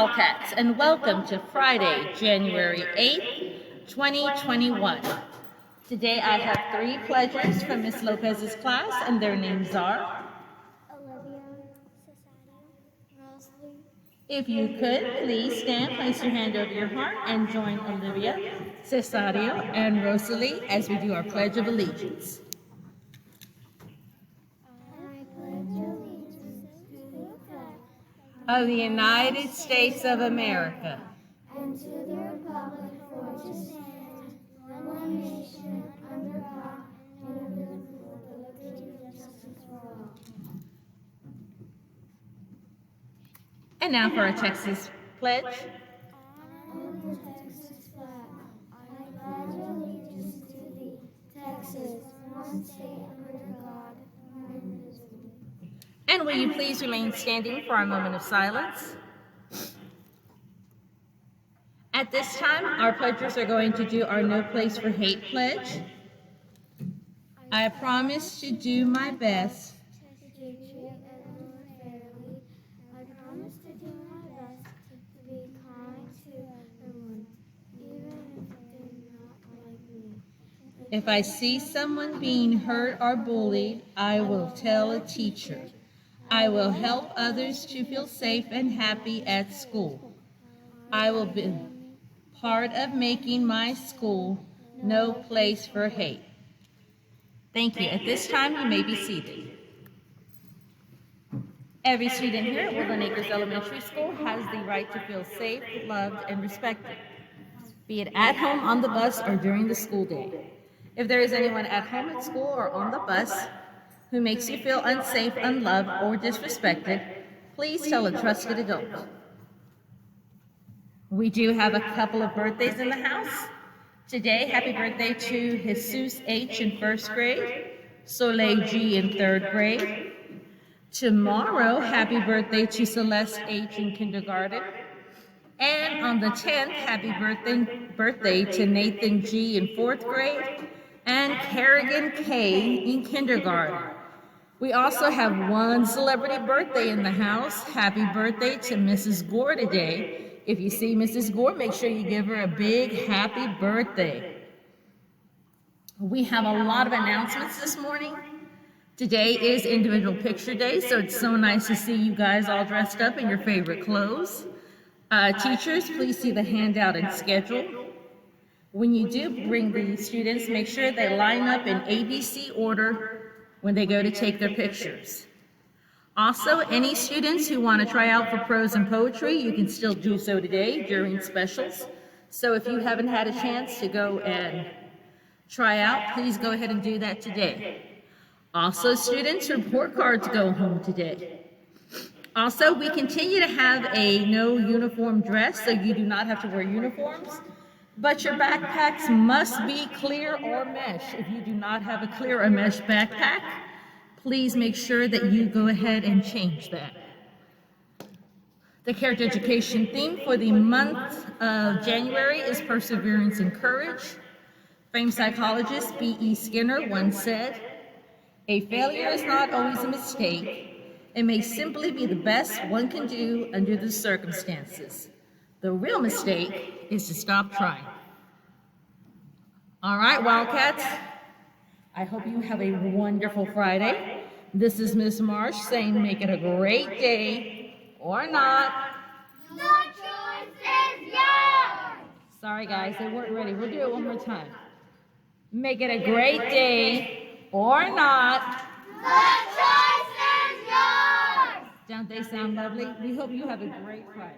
Wildcats, and welcome to Friday, January 8th, 2021. Today I have three pledgers from Miss Lopez's class, and their names are Olivia, Cesario, Rosalie. If you could, please stand, place your hand over your heart, and join Olivia, Cesario, and Rosalie as we do our Pledge of Allegiance. I pledge allegiance to the flag Of the United States of America, and to the republic for which it stands, one nation, under God, indivisible, with liberty and justice for all. And now for our Texas pledge. On the Texas flag, I pledge allegiance to thee, Texas, one state under God, indivisible. And will you please remain standing for our moment of silence? At this time, our pledgers are going to do our No Place for Hate pledge. I promise to do my best To treat everyone fairly, I promise to do my best to be kind to everyone, even if they do not like me. if I see someone being hurt or bullied, I will tell a teacher. I will help others to feel safe and happy at school. I will be part of making my school no place for hate. Thank you. At this time, you may be seated. Every student here at Woodland Acres Elementary School has the right to feel safe, loved, and respected, be it at home, on the bus, or during the school day. If there is anyone at home, at school, or on the bus who makes you feel unsafe, unloved, or disrespected, please tell a trusted adult. We do have a couple of birthdays in the house. Today, happy birthday to Jesus H. in first grade, Soleil G. in third grade. Tomorrow, happy birthday to Celeste H. in kindergarten. And on the 10th, happy birthday to Nathan G. in fourth grade and Kerrigan K. in kindergarten. We also have one celebrity birthday in the house. Happy birthday to Mrs. Gore today. If you see Mrs. Gore, make sure you give her a big happy birthday. We have a lot of announcements this morning. Today is Individual Picture Day, so it's so nice to see you guys all dressed up in your favorite clothes. Teachers, please see the handout and schedule. When you do bring the students, make sure they line up in ABC order when they go to take their pictures. Also, any students who want to try out for prose and poetry, you can still do so today during specials. So if you haven't had a chance to go and try out, please go ahead and do that today. Also, students, report cards go home today. Also, we continue to have a no uniform dress, so you do not have to wear uniforms, but your backpacks must be clear or mesh. If you do not have a clear or mesh backpack, please make sure that you go ahead and change that. The Character Education theme for the month of January is Perseverance and Courage. Famed psychologist B.E. Skinner once said, "A failure is not always a mistake. It may simply be the best one can do under the circumstances. The real mistake is to stop trying." All right, Wildcats, I hope you have a wonderful Friday. This is Miss Marsh saying make it a great day or not. The choice is yours! Sorry guys, they weren't ready. We'll do it one more time. Make it a great day or not. The choice is yours! Don't they sound lovely? We hope you have a great Friday.